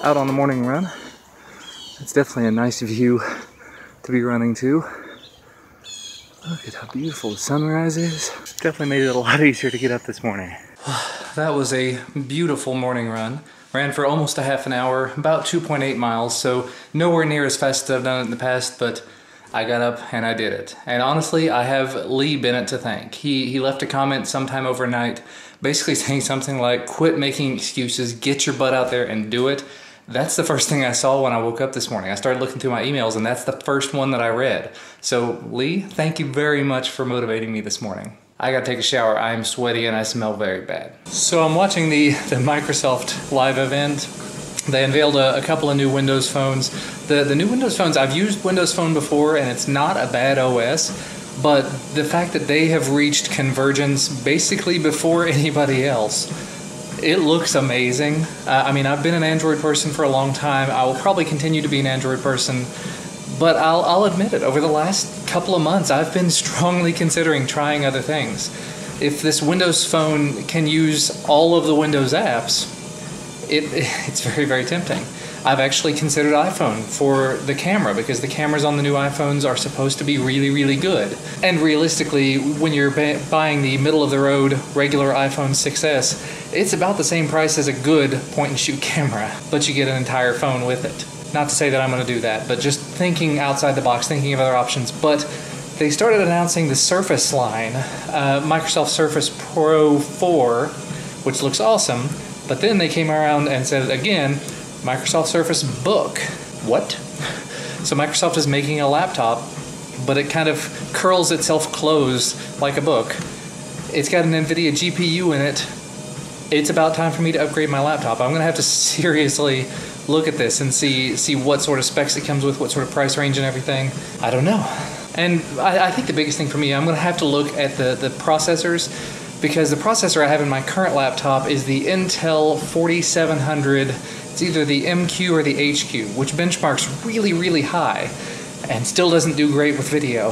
out on the morning run. It's definitely a nice view to be running to. Look at how beautiful the sunrise is. Definitely made it a lot easier to get up this morning. That was a beautiful morning run. Ran for almost a half an hour, about 2.8 miles, so nowhere near as fast as I've done it in the past, but I got up and I did it. And honestly, I have Lee Bennett to thank. He left a comment sometime overnight, basically saying something like, quit making excuses, get your butt out there and do it. That's the first thing I saw when I woke up this morning. I started looking through my emails and that's the first one that I read. So Lee, thank you very much for motivating me this morning. I gotta take a shower. I am sweaty and I smell very bad. So I'm watching the Microsoft live event. They unveiled a couple of new Windows phones. The new Windows phones, I've used Windows Phone before and it's not a bad OS, but the fact that they have reached convergence basically before anybody else, it looks amazing. I mean, I've been an Android person for a long time. I will probably continue to be an Android person, but I'll admit it, over the last couple of months, I've been strongly considering trying other things. If this Windows Phone can use all of the Windows apps, it's very, very tempting. I've actually considered iPhone for the camera because the cameras on the new iPhones are supposed to be really, really good. And realistically, when you're buying the middle-of-the-road regular iPhone 6S, it's about the same price as a good point-and-shoot camera, but you get an entire phone with it. Not to say that I'm going to do that, but just thinking outside the box, thinking of other options. But they started announcing the Surface line, Microsoft Surface Pro 4, which looks awesome, but then they came around and said again, Microsoft Surface Book. What? So Microsoft is making a laptop, but it kind of curls itself closed like a book. It's got an NVIDIA GPU in it. It's about time for me to upgrade my laptop. I'm going to have to seriously look at this and see what sort of specs it comes with, what sort of price range and everything. I don't know. And I think the biggest thing for me, I'm going to have to look at the processors, because the processor I have in my current laptop is the Intel 4700. It's either the MQ or the HQ, which benchmarks really, really high and still doesn't do great with video.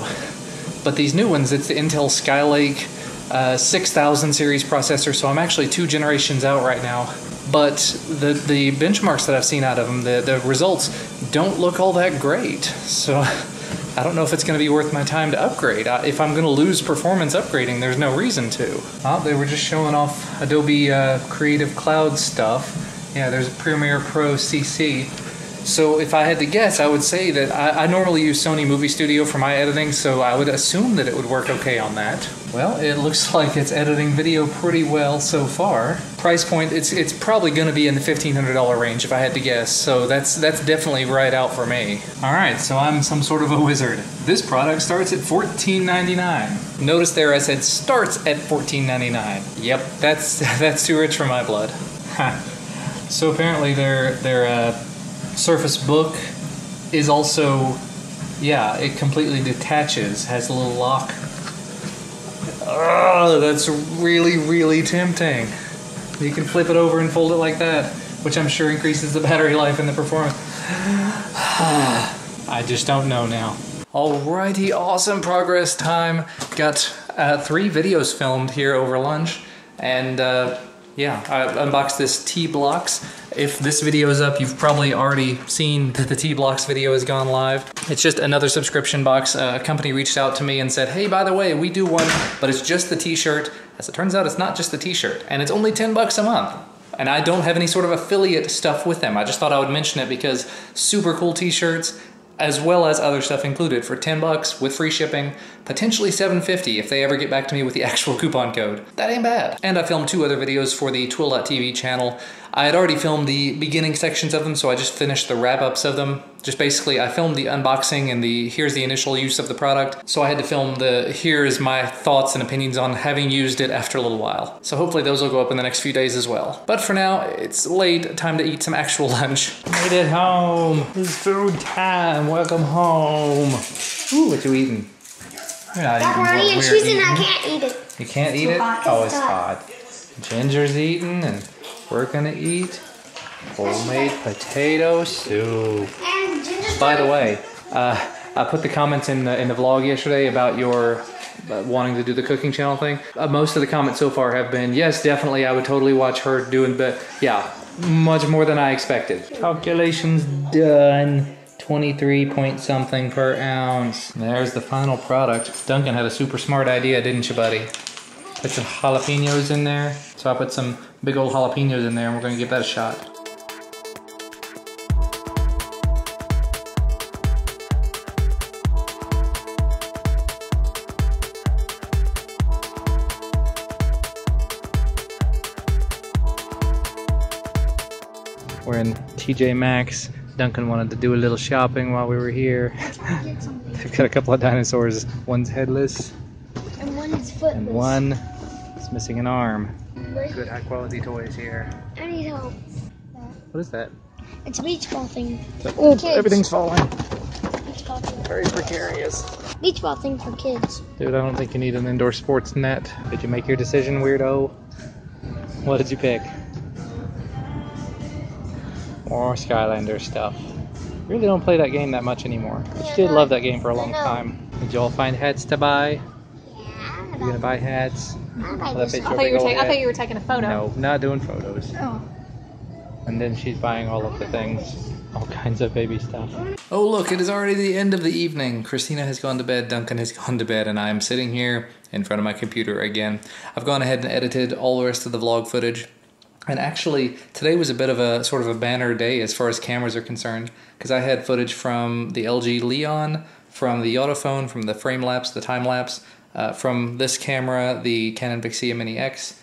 But these new ones, it's the Intel Skylake 6000 series processor, so I'm actually 2 generations out right now. But the benchmarks that I've seen out of them, the results don't look all that great. So I don't know if it's going to be worth my time to upgrade. If I'm going to lose performance upgrading, there's no reason to. Oh, they were just showing off Adobe Creative Cloud stuff. Yeah, there's a Premiere Pro CC. So if I had to guess, I would say that I normally use Sony Movie Studio for my editing, so I would assume that it would work okay on that. Well, it looks like it's editing video pretty well so far. Price point, it's probably going to be in the $1,500 range if I had to guess, so that's definitely right out for me. Alright, so I'm some sort of a wizard. This product starts at $14.99. Notice there I said starts at $14.99. Yep, that's too rich for my blood. So apparently their Surface Book is also, yeah, it completely detaches, has a little lock. Oh, that's really, really tempting. You can flip it over and fold it like that, which I'm sure increases the battery life and the performance. I just don't know now. Alrighty, awesome progress time. Got 3 videos filmed here over lunch, and yeah, I unboxed this T-Blocks. If this video is up, you've probably already seen that the T-Blocks video has gone live. It's just another subscription box. A company reached out to me and said, hey, by the way, we do one, but it's just the t-shirt. As it turns out, it's not just the t-shirt, and it's only 10 bucks a month. And I don't have any sort of affiliate stuff with them. I just thought I would mention it because super cool t-shirts, as well as other stuff included for 10 bucks with free shipping, potentially $7.50 if they ever get back to me with the actual coupon code. That ain't bad. And I filmed 2 other videos for the Twill.tv channel. I had already filmed the beginning sections of them, so I just finished the wrap-ups of them. Just basically, I filmed the unboxing and the here's the initial use of the product, so I had to film the here's my thoughts and opinions on having used it after a little while. So hopefully those will go up in the next few days as well. But for now, it's late, time to eat some actual lunch. Made it home. It's food time. Welcome home. Ooh, what you eating? You're not Macaroni and cheese, and I can't eat it. You can't eat it? Oh, it's hot. Ginger's eating, and we're gonna eat homemade potato soup. By the way, I put the comments in the vlog yesterday about your wanting to do the cooking channel thing. Most of the comments so far have been, yes, definitely, I would totally watch her doing, but yeah, much more than I expected. Calculations done. 23 point something per ounce. There's the final product. Duncan had a super smart idea, didn't you, buddy? Put some jalapenos in there. So I put some big old jalapenos in there and we're gonna give that a shot. We're in TJ Maxx. Duncan wanted to do a little shopping while we were here. They've got a couple of dinosaurs. One's headless. And one is footless. And one is missing an arm. Good high quality toys here. I need help. What is that? It's a beach ball thing. Oh, Kids. everything's falling. Beach ball thing. Very precarious. Beach ball thing for kids. Dude, I don't think you need an indoor sports net. Did you make your decision, weirdo? What did you pick? More Skylander stuff. Really don't play that game that much anymore. But you did love that game for a long time. Did you all find hats to buy? Yeah. You gonna buy hats? I Will that fit I your thought big old head? you were taking a photo. No, not doing photos. Oh. And then she's buying all of the things. All kinds of baby stuff. Oh look, it is already the end of the evening. Christina has gone to bed, Duncan has gone to bed, and I am sitting here in front of my computer again. I've gone ahead and edited all the rest of the vlog footage. And actually, today was a bit of a sort of a banner day as far as cameras are concerned, because I had footage from the LG Leon, from the Yotophone, from the frame lapse, the time lapse, from this camera, the Canon Vixia Mini X,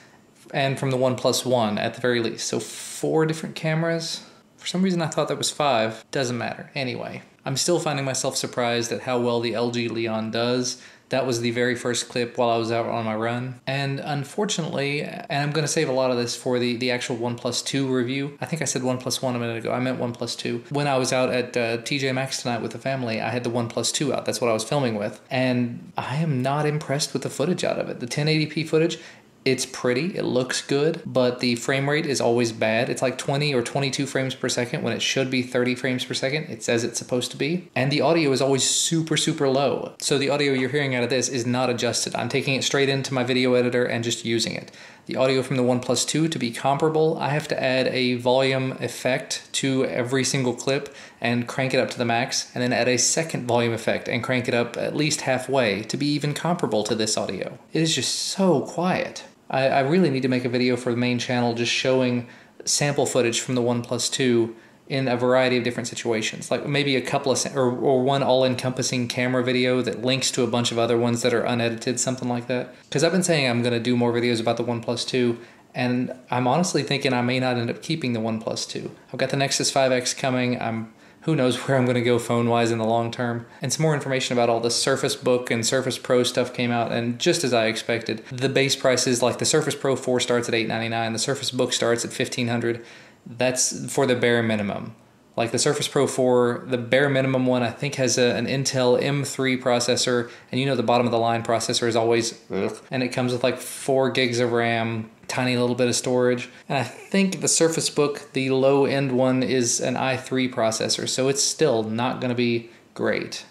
and from the OnePlus One at the very least. So 4 different cameras. For some reason I thought that was 5. Doesn't matter. Anyway, I'm still finding myself surprised at how well the LG Leon does. That was the very first clip while I was out on my run. And unfortunately, and I'm going to save a lot of this for the actual OnePlus 2 review. I think I said OnePlus 1 a minute ago. I meant OnePlus 2. When I was out at TJ Maxx tonight with the family, I had the OnePlus 2 out. That's what I was filming with. And I am not impressed with the footage out of it. The 1080p footage, it's pretty, it looks good, but the frame rate is always bad. It's like 20 or 22 frames per second when it should be 30 frames per second. It says it's supposed to be. And the audio is always super, super low. So the audio you're hearing out of this is not adjusted. I'm taking it straight into my video editor and just using it. The audio from the OnePlus 2, to be comparable, I have to add a volume effect to every single clip and crank it up to the max, and then add a second volume effect and crank it up at least halfway to be even comparable to this audio. It is just so quiet. I really need to make a video for the main channel just showing sample footage from the OnePlus 2 in a variety of different situations. Like maybe a couple of, or one all-encompassing camera video that links to a bunch of other ones that are unedited, something like that. Because I've been saying I'm going to do more videos about the OnePlus 2, and I'm honestly thinking I may not end up keeping the OnePlus 2. I've got the Nexus 5X coming. Who knows where I'm going to go phone-wise in the long term. And some more information about all the Surface Book and Surface Pro stuff came out, and just as I expected, the base prices, like the Surface Pro 4 starts at $899, the Surface Book starts at $1,500. That's for the bare minimum. Like the Surface Pro 4, the bare minimum one I think has an Intel M3 processor, and you know the bottom of the line processor is always ugh, and it comes with like 4 gigs of RAM, tiny little bit of storage. And I think the Surface Book, the low end one, is an i3 processor, so it's still not going to be great.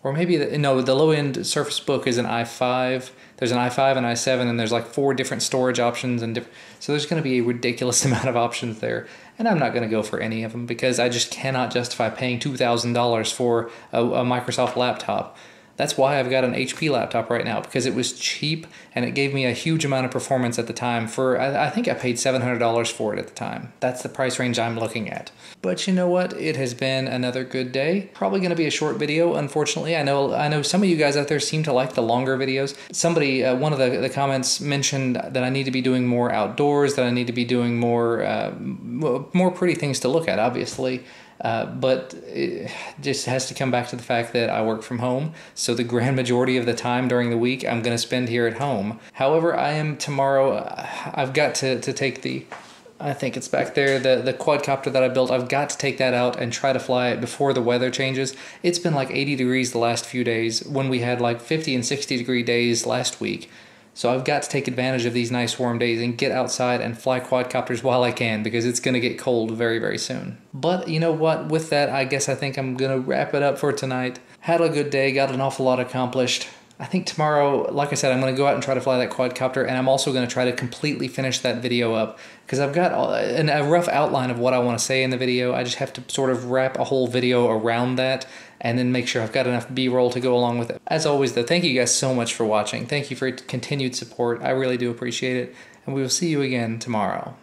Or maybe, no, the low end Surface Book is an i5. There's an i5 and i7, and there's like 4 different storage options, and so there's going to be a ridiculous amount of options there. And I'm not going to go for any of them because I just cannot justify paying $2,000 for a Microsoft laptop. That's why I've got an HP laptop right now, because it was cheap and it gave me a huge amount of performance at the time. I think I paid $700 for it at the time. That's the price range I'm looking at. But you know what? It has been another good day. Probably going to be a short video, unfortunately. I know some of you guys out there seem to like the longer videos. Somebody, one of the comments mentioned that I need to be doing more outdoors, that I need to be doing more pretty things to look at, obviously. But it just has to come back to the fact that I work from home, so the grand majority of the time during the week I'm going to spend here at home. However, I am tomorrow, I've got to take the, I think it's back there, the quadcopter that I built. I've got to take that out and try to fly it before the weather changes. It's been like 80 degrees the last few days when we had like 50 and 60 degree days last week. So I've got to take advantage of these nice warm days and get outside and fly quadcopters while I can, because it's going to get cold very, very soon. But you know what? With that, I think I'm going to wrap it up for tonight. Had a good day, got an awful lot accomplished. I think tomorrow, like I said, I'm going to go out and try to fly that quadcopter, and I'm also going to try to completely finish that video up, because I've got a rough outline of what I want to say in the video. I just have to sort of wrap a whole video around that, and then make sure I've got enough B-roll to go along with it. As always, though, thank you guys so much for watching. Thank you for your continued support. I really do appreciate it, and we will see you again tomorrow.